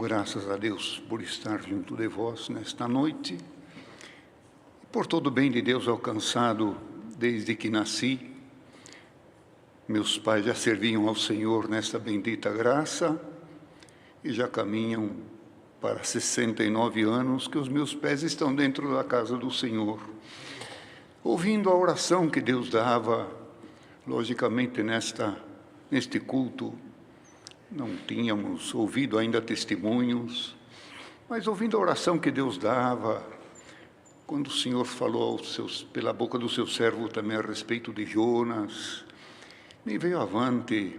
Graças a Deus por estar junto de vós nesta noite, por todo o bem de Deus alcançado desde que nasci. Meus pais já serviam ao Senhor nesta bendita graça e já caminham para 69 anos que os meus pés estão dentro da casa do Senhor, ouvindo a oração que Deus dava. Logicamente, neste culto, não tínhamos ouvido ainda testemunhos, mas ouvindo a oração que Deus dava, quando o Senhor falou pela boca do seu servo também a respeito de Jonas, me veio avante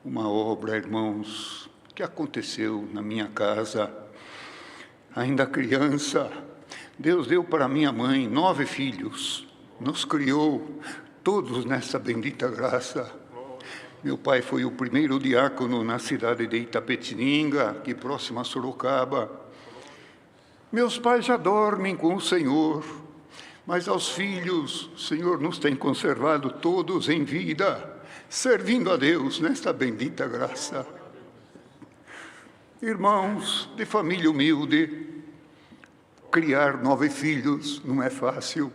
uma obra, irmãos, que aconteceu na minha casa. Ainda criança, Deus deu para minha mãe 9 filhos, nos criou todos nessa bendita graça. Meu pai foi o primeiro diácono na cidade de Itapetininga, aqui próximo a Sorocaba. Meus pais já dormem com o Senhor, mas aos filhos o Senhor nos tem conservado todos em vida, servindo a Deus nesta bendita graça. Irmãos, de família humilde, criar 9 filhos não é fácil,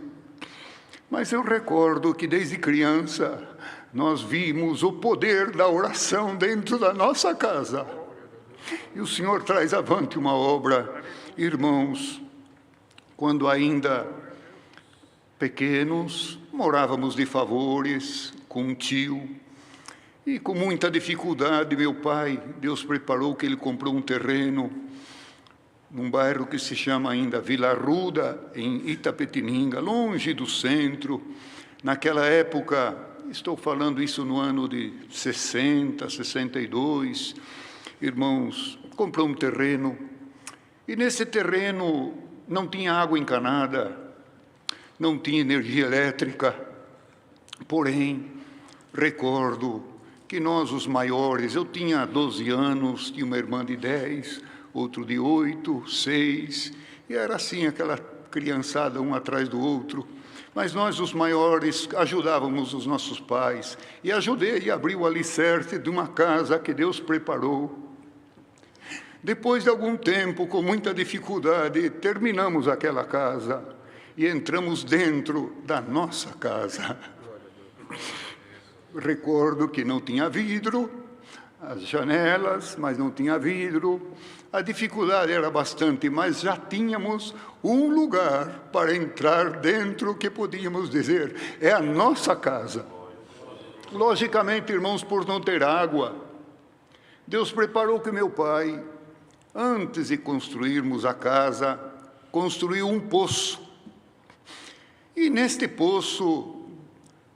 mas eu recordo que desde criança nós vimos o poder da oração dentro da nossa casa. E o Senhor traz avante uma obra. Irmãos, quando ainda pequenos, morávamos de favores com um tio. E com muita dificuldade, meu pai, Deus preparou que ele comprou um terreno num bairro que se chama ainda Vila Arruda, em Itapetininga, longe do centro. Naquela época, estou falando isso no ano de 60, 62, irmãos, comprou um terreno, e nesse terreno não tinha água encanada, não tinha energia elétrica, porém, recordo que nós, os maiores, eu tinha 12 anos, tinha uma irmã de 10, outro de 8, 6, e era assim, aquela criançada, um atrás do outro. Mas nós, os maiores, ajudávamos os nossos pais. E ajudei a abrir o alicerce de uma casa que Deus preparou. Depois de algum tempo, com muita dificuldade, terminamos aquela casa e entramos dentro da nossa casa. Recordo que não tinha vidro, as janelas, mas não tinha vidro. A dificuldade era bastante, mas já tínhamos um lugar para entrar dentro que podíamos dizer, é a nossa casa. Logicamente, irmãos, por não ter água, Deus preparou que meu pai, antes de construirmos a casa, construiu um poço. E neste poço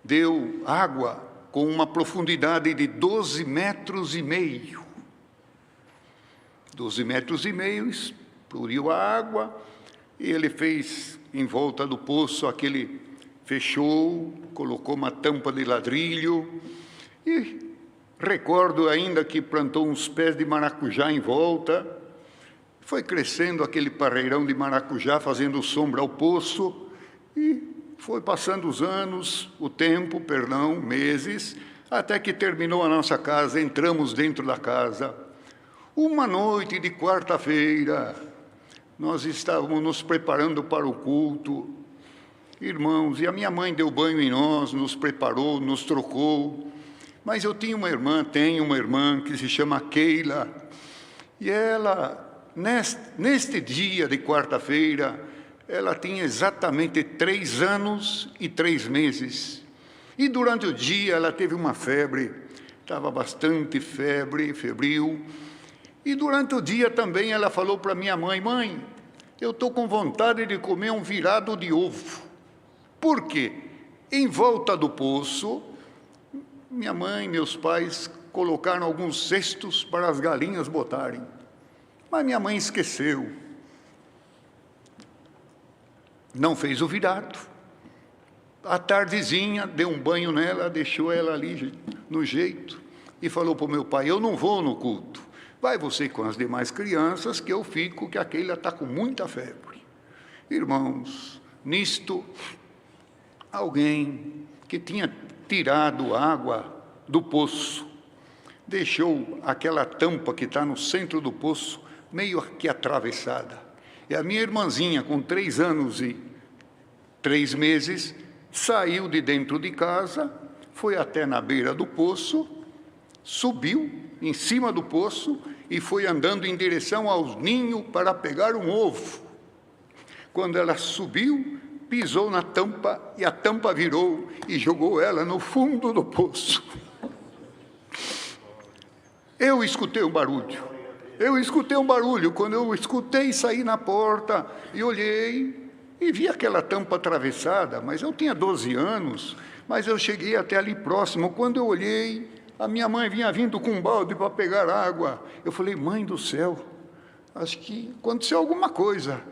deu água com uma profundidade de 12,5 metros. 12,5 metros, explodiu a água, e ele fez em volta do poço fechou, colocou uma tampa de ladrilho, e recordo ainda que plantou uns pés de maracujá em volta, foi crescendo aquele parreirão de maracujá, fazendo sombra ao poço, e foi passando os anos, meses, até que terminou a nossa casa, entramos dentro da casa. Uma noite de quarta-feira, nós estávamos nos preparando para o culto, irmãos, e a minha mãe deu banho em nós, nos preparou, nos trocou, mas eu tenho uma irmã que se chama Keila, e ela, neste dia de quarta-feira, ela tinha exatamente 3 anos e 3 meses, e durante o dia ela teve uma febre, estava bastante febril, e durante o dia também ela falou para minha mãe, mãe, eu estou com vontade de comer um virado de ovo. Por quê? Em volta do poço, minha mãe e meus pais colocaram alguns cestos para as galinhas botarem. Mas minha mãe esqueceu. Não fez o virado. À tardezinha, deu um banho nela, deixou ela ali no jeito e falou para o meu pai, eu não vou no culto. Vai você com as demais crianças, que eu fico, que aquela está com muita febre. Irmãos, nisto, alguém que tinha tirado água do poço, deixou aquela tampa que está no centro do poço meio que atravessada. E a minha irmãzinha, com 3 anos e 3 meses, saiu de dentro de casa, foi até na beira do poço, subiu em cima do poço e foi andando em direção ao ninho para pegar um ovo. Quando ela subiu, pisou na tampa e a tampa virou e jogou ela no fundo do poço. Eu escutei um barulho. Quando eu escutei, saí na porta e olhei e vi aquela tampa atravessada, mas eu tinha 12 anos, mas eu cheguei até ali próximo. Quando eu olhei, a minha mãe vinha vindo com um balde para pegar água. Eu falei, mãe do céu, acho que aconteceu alguma coisa.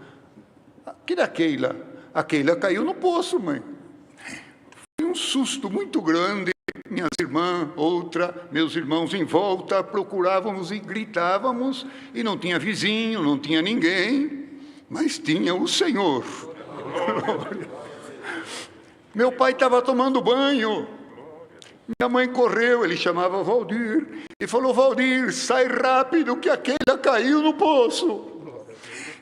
Aquela Keila. A Keila caiu no poço, mãe. Foi um susto muito grande. Minhas irmãs, meus irmãos em volta, procurávamos e gritávamos, e não tinha vizinho, não tinha ninguém, mas tinha o Senhor. Meu pai estava tomando banho. Minha mãe correu, ele chamava Valdir, e falou, Valdir, sai rápido que a Keila caiu no poço.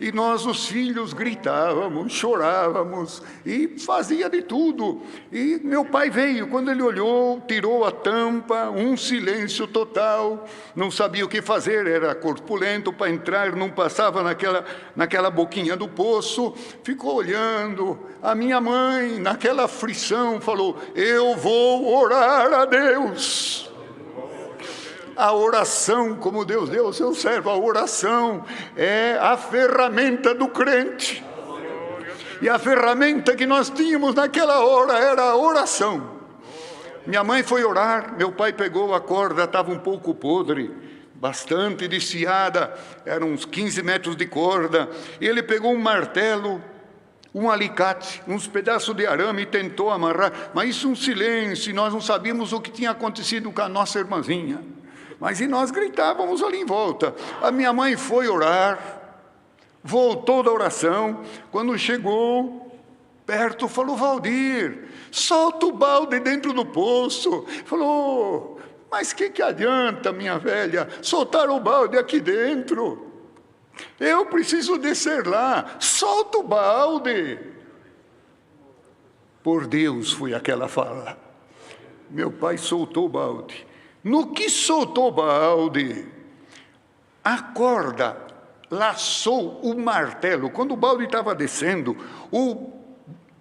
E nós, os filhos, gritávamos, chorávamos e fazia de tudo. E meu pai veio, quando ele olhou, tirou a tampa, um silêncio total, não sabia o que fazer, era corpulento para entrar, não passava naquela boquinha do poço, ficou olhando. A minha mãe, naquela aflição, falou, eu vou orar a Deus. A oração, como Deus deu ao seu servo, a oração é a ferramenta do crente. E a ferramenta que nós tínhamos naquela hora era a oração. Minha mãe foi orar, meu pai pegou a corda, estava um pouco podre, bastante desfiada, eram uns 15 metros de corda, e ele pegou um martelo, um alicate, uns pedaços de arame e tentou amarrar, mas isso um silêncio, e nós não sabíamos o que tinha acontecido com a nossa irmãzinha. Mas e nós gritávamos ali em volta. A minha mãe foi orar, voltou da oração, quando chegou perto, falou, Valdir, solta o balde dentro do poço. Falou, mas que adianta, minha velha, soltar o balde aqui dentro? Eu preciso descer lá, solta o balde. Por Deus foi aquela fala. Meu pai soltou o balde. No que soltou o balde, a corda laçou o martelo. Quando o balde estava descendo,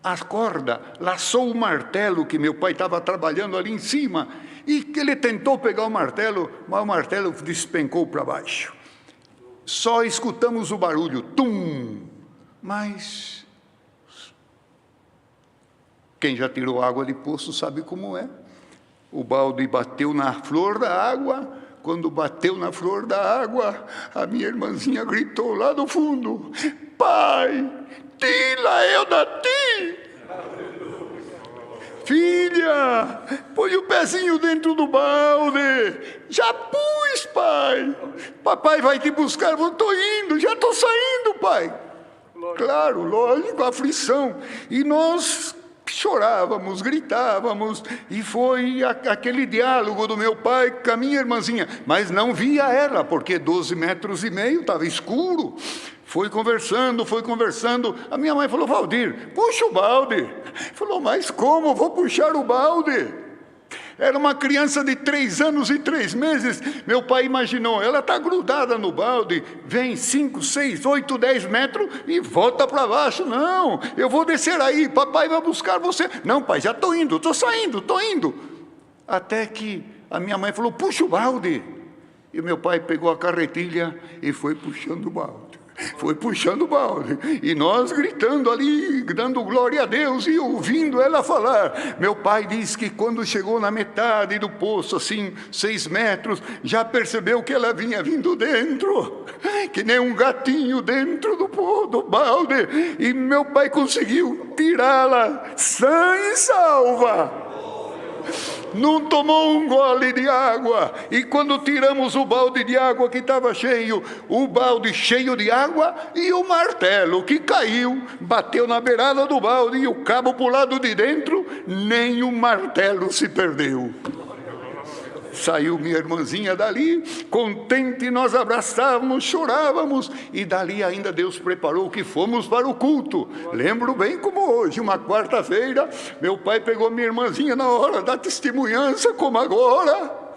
a corda laçou o martelo que meu pai estava trabalhando ali em cima. E que ele tentou pegar o martelo, mas o martelo despencou para baixo. Só escutamos o barulho, tum! Mas quem já tirou água de poço sabe como é. O balde bateu na flor da água. Quando bateu na flor da água, a minha irmãzinha gritou lá do fundo, pai, tira eu da ti. Filha, põe o pezinho dentro do balde. Já pus, pai. Papai vai te buscar, eu estou indo, já estou saindo, pai. Claro, lógico, aflição. E nós chorávamos, gritávamos, e foi aquele diálogo do meu pai com a minha irmãzinha, mas não via ela, porque 12 metros e meio, estava escuro. Foi conversando, a minha mãe falou, Valdir, puxa o balde. Falou, mas como vou puxar o balde? Era uma criança de 3 anos e 3 meses. Meu pai imaginou, ela está grudada no balde, vem 5, 6, 8, 10 metros e volta para baixo. Não, eu vou descer aí, papai vai buscar você. Não, pai, já estou indo, estou saindo, estou indo. Até que a minha mãe falou, puxa o balde. E meu pai pegou a carretilha e foi puxando o balde. Foi puxando o balde, e nós gritando ali, dando glória a Deus e ouvindo ela falar. Meu pai disse que quando chegou na metade do poço, assim, 6 metros, já percebeu que ela vinha vindo dentro, que nem um gatinho dentro do balde, e meu pai conseguiu tirá-la sã e salva. Não tomou um gole de água. E quando tiramos o balde de água que estava cheio, o balde cheio de água e o martelo que caiu, bateu na beirada do balde e o cabo para o lado de dentro, nem o martelo se perdeu. Saiu minha irmãzinha dali, contente, nós abraçávamos, chorávamos, e dali ainda Deus preparou que fomos para o culto. Lembro bem como hoje, uma quarta-feira, meu pai pegou minha irmãzinha na hora da testemunhança, como agora,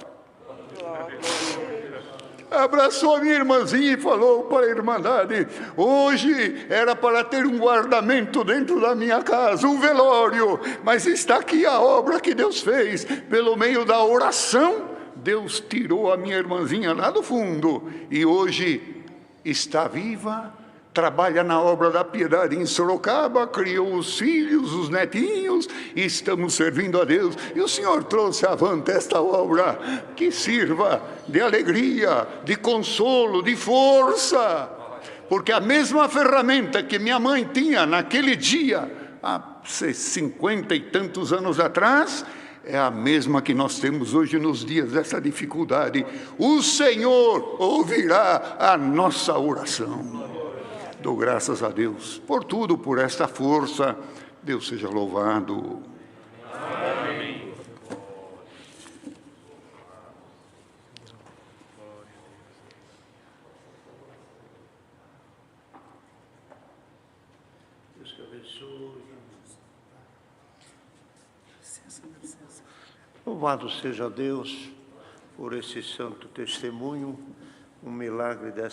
abraçou a minha irmãzinha e falou para a Irmandade: hoje era para ter um guardamento dentro da minha casa, um velório, mas está aqui a obra que Deus fez. Pelo meio da oração, Deus tirou a minha irmãzinha lá do fundo, e hoje está viva, trabalha na obra da piedade em Sorocaba, criou os filhos, os netinhos, e estamos servindo a Deus. E o Senhor trouxe avante esta obra, que sirva de alegria, de consolo, de força, porque a mesma ferramenta que minha mãe tinha naquele dia, há 50 e tantos anos atrás, é a mesma que nós temos hoje nos dias dessa dificuldade. O Senhor ouvirá a nossa oração. Dou graças a Deus por tudo, por esta força. Deus seja louvado. Amém. Deus te abençoe. Louvado seja Deus por esse santo testemunho, um milagre dessa